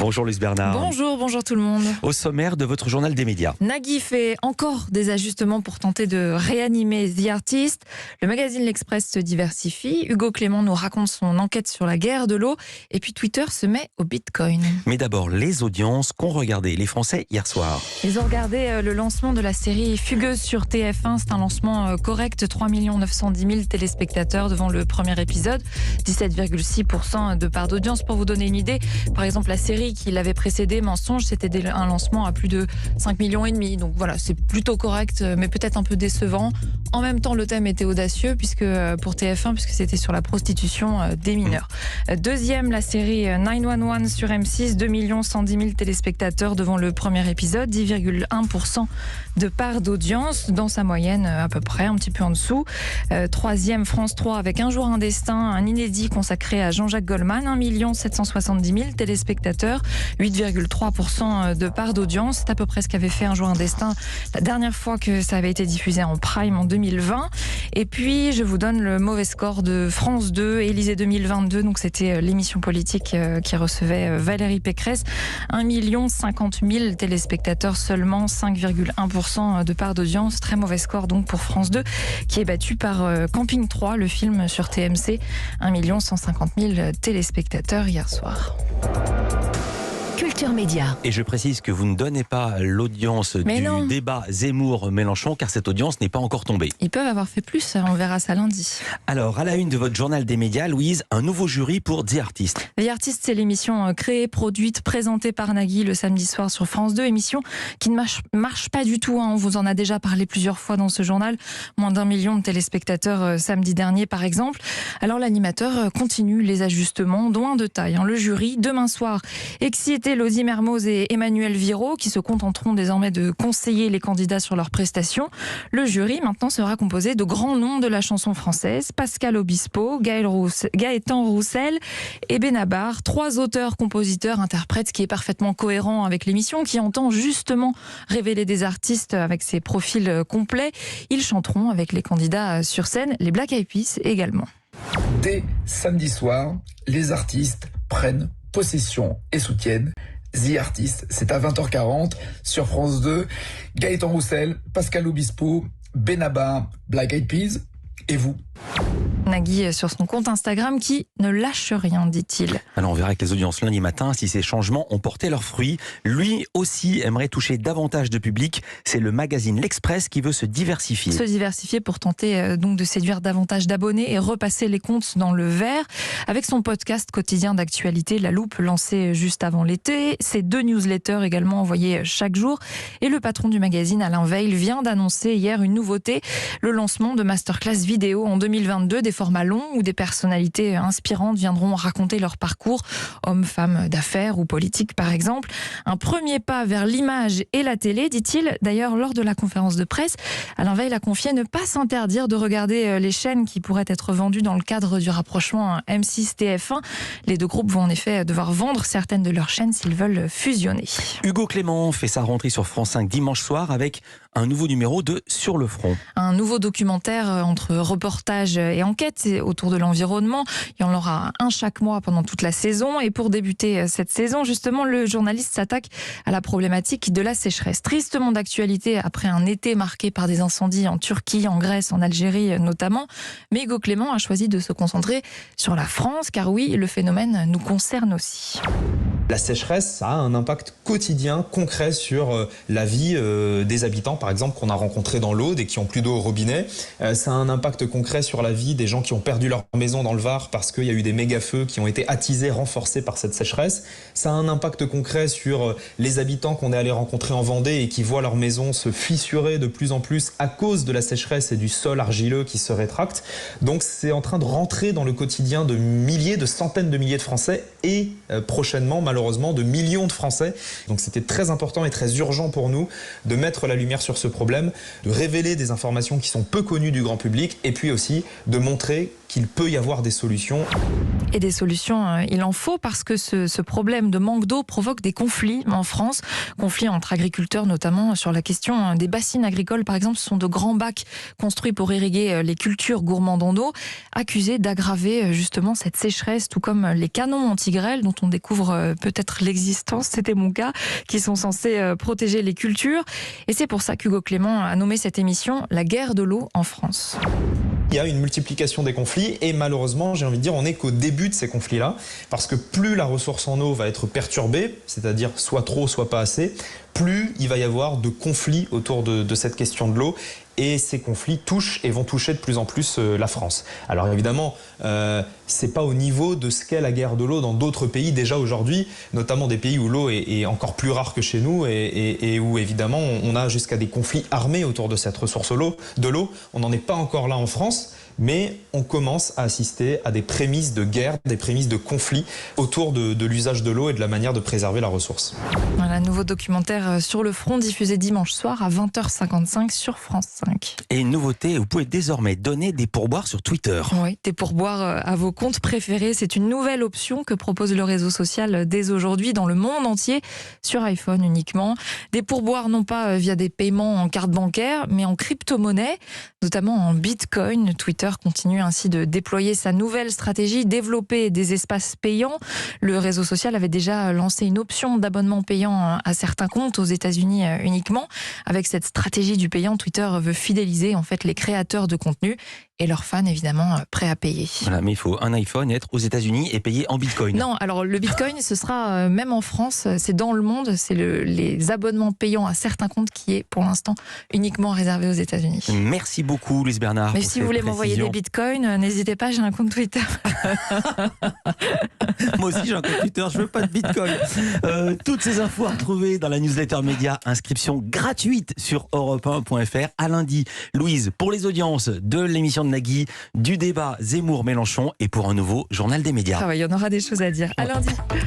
Bonjour Luce Bernard. Bonjour tout le monde. Au sommaire de votre journal des médias. Nagui fait encore des ajustements pour tenter de réanimer The Artist. Le magazine L'Express se diversifie. Hugo Clément nous raconte son enquête sur la guerre de l'eau. Et puis Twitter se met au Bitcoin. Mais d'abord, les audiences qu'ont regardé les Français hier soir. Ils ont regardé le lancement de la série Fugueuse sur TF1. C'est un lancement correct. 3 910 000 téléspectateurs devant le premier épisode. 17,6% de part d'audience. Pour vous donner une idée, par exemple, la série qui l'avait précédé, Mensonge, c'était un lancement à plus de 5,5 millions. Donc voilà, c'est plutôt correct, mais peut-être un peu décevant. En même temps, le thème était audacieux pour TF1, puisque c'était sur la prostitution des mineurs. Deuxième, la série 911 sur M6, 2 110 000 téléspectateurs devant le premier épisode, 10,1% de part d'audience, dans sa moyenne à peu près, un petit peu en dessous. Troisième, France 3 avec Un jour un destin, un inédit consacré à Jean-Jacques Goldman, 1 770 000 téléspectateurs, 8,3% de part d'audience. C'est à peu près ce qu'avait fait Un jour un destin la dernière fois que ça avait été diffusé en prime en 2020. Et puis, je vous donne le mauvais score de France 2, Élysée 2022. Donc, c'était l'émission politique qui recevait Valérie Pécresse. 1 050 000 téléspectateurs, seulement 5,1% de part d'audience. Très mauvais score donc pour France 2, qui est battu par Camping 3, le film sur TMC. 1 150 000 téléspectateurs hier soir. Culture Média. Et je précise que vous ne donnez pas l'audience du débat Zemmour-Mélenchon, car cette audience n'est pas encore tombée. Ils peuvent avoir fait plus, on verra ça lundi. Alors, à la une de votre journal des médias, Louise, un nouveau jury pour The Artist. The Artist, c'est l'émission créée, produite, présentée par Nagui le samedi soir sur France 2. Émission qui ne marche pas du tout. On vous en a déjà parlé plusieurs fois dans ce journal. Moins d'1 million de téléspectateurs samedi dernier, par exemple. Alors, l'animateur continue les ajustements, dont un de taille. Le jury, demain soir, excité Elodie Mermoz et Emmanuel Viraud, qui se contenteront désormais de conseiller les candidats sur leurs prestations. Le jury, maintenant, sera composé de grands noms de la chanson française. Pascal Obispo, Gaëtan Roussel et Benabar. 3 auteurs, compositeurs, interprètes, qui est parfaitement cohérent avec l'émission, qui entend justement révéler des artistes avec ses profils complets. Ils chanteront avec les candidats sur scène, les Black Eyed Peas également. Dès samedi soir, les artistes prennent possession et soutiennent The Artist. C'est à 20h40 sur France 2. Gaëtan Roussel, Pascal Obispo, Benabar, Black Eyed Peas et vous. Nagui sur son compte Instagram qui ne lâche rien, dit-il. Alors on verra avec les audiences lundi matin si ces changements ont porté leurs fruits. Lui aussi aimerait toucher davantage de public. C'est le magazine L'Express qui veut se diversifier. Se diversifier pour tenter donc de séduire davantage d'abonnés et repasser les comptes dans le vert. Avec son podcast quotidien d'actualité, La Loupe, lancé juste avant l'été. Ses 2 newsletters également envoyés chaque jour. Et le patron du magazine, Alain Veil, vient d'annoncer hier une nouveauté. Le lancement de masterclass vidéo en 2022, des formats longs où des personnalités inspirantes viendront raconter leur parcours, hommes, femmes d'affaires ou politiques par exemple. Un premier pas vers l'image et la télé, dit-il. D'ailleurs, lors de la conférence de presse, Alain Veil a confié ne pas s'interdire de regarder les chaînes qui pourraient être vendues dans le cadre du rapprochement M6-TF1. Les 2 groupes vont en effet devoir vendre certaines de leurs chaînes s'ils veulent fusionner. Hugo Clément fait sa rentrée sur France 5 dimanche soir avec un nouveau numéro de Sur le front. Un nouveau documentaire entre reportage et enquête autour de l'environnement. Il y en aura un chaque mois pendant toute la saison. Et pour débuter cette saison, justement, le journaliste s'attaque à la problématique de la sécheresse. Tristement d'actualité après un été marqué par des incendies en Turquie, en Grèce, en Algérie notamment. Mais Hugo Clément a choisi de se concentrer sur la France, car oui, le phénomène nous concerne aussi. La sécheresse, ça a un impact quotidien, concret sur la vie des habitants, par exemple, qu'on a rencontrés dans l'Aude et qui ont plus d'eau au robinet. Ça a un impact concret sur la vie des gens qui ont perdu leur maison dans le Var parce qu'il y a eu des méga-feux qui ont été attisés, renforcés par cette sécheresse. Ça a un impact concret sur les habitants qu'on est allé rencontrer en Vendée et qui voient leur maison se fissurer de plus en plus à cause de la sécheresse et du sol argileux qui se rétracte. Donc c'est en train de rentrer dans le quotidien de milliers, de centaines de milliers de Français et prochainement, malheureusement, de millions de Français. Donc c'était très important et très urgent pour nous de mettre la lumière sur ce problème, de révéler des informations qui sont peu connues du grand public et puis aussi de montrer qu'il peut y avoir des solutions. Et des solutions, il en faut, parce que ce problème de manque d'eau provoque des conflits en France. Conflits entre agriculteurs, notamment sur la question des bassines agricoles. Par exemple, ce sont de grands bacs construits pour irriguer les cultures gourmandes en eau, accusés d'aggraver justement cette sécheresse, tout comme les canons anti-grêle dont on découvre peu peut-être l'existence, c'était mon cas, qui sont censés protéger les cultures. Et c'est pour ça qu'Hugo Clément a nommé cette émission « La guerre de l'eau en France ». Il y a une multiplication des conflits et malheureusement, j'ai envie de dire, on n'est qu'au début de ces conflits-là, parce que plus la ressource en eau va être perturbée, c'est-à-dire soit trop, soit pas assez, plus il va y avoir de conflits autour de cette question de l'eau. Et ces conflits touchent et vont toucher de plus en plus la France. Alors évidemment, c'est pas au niveau de ce qu'est la guerre de l'eau dans d'autres pays déjà aujourd'hui, notamment des pays où l'eau est encore plus rare que chez nous et où évidemment on a jusqu'à des conflits armés autour de cette ressource de l'eau. On n'en est pas encore là en France, mais on commence à assister à des prémices de guerre, des prémices de conflits autour de l'usage de l'eau et de la manière de préserver la ressource. Voilà, nouveau documentaire sur le front diffusé dimanche soir à 20h55 sur France 5. Et une nouveauté, vous pouvez désormais donner des pourboires sur Twitter. Oui, des pourboires à vos comptes préférés. C'est une nouvelle option que propose le réseau social dès aujourd'hui dans le monde entier, sur iPhone uniquement. Des pourboires non pas via des paiements en carte bancaire, mais en crypto-monnaie, notamment en Bitcoin. Twitter continue ainsi de déployer sa nouvelle stratégie, développer des espaces payants. Le réseau social avait déjà lancé une option d'abonnement payant à certains comptes aux États-Unis uniquement. Avec cette stratégie du payant, Twitter veut fidéliser en fait les créateurs de contenu et leurs fans évidemment prêts à payer. Voilà, mais il faut un iPhone, être aux États-Unis et payer en Bitcoin. Non, alors le Bitcoin, ce sera même en France, c'est dans le monde, c'est les abonnements payants à certains comptes qui est pour l'instant uniquement réservé aux États-Unis. Merci beaucoup, Louise Bernard. Mais si vous voulez m'envoyer des Bitcoins, n'hésitez pas, j'ai un compte Twitter. Moi aussi j'ai un compte Twitter, je veux pas de Bitcoin. Toutes ces infos à retrouver dans la newsletter média, inscription gratuite sur europe1.fr. À lundi, Louise, pour les audiences de l'émission de Nagui, du débat Zemmour-Mélenchon et pour un nouveau journal des médias. Ah ouais, il y en aura des choses à dire. À lundi.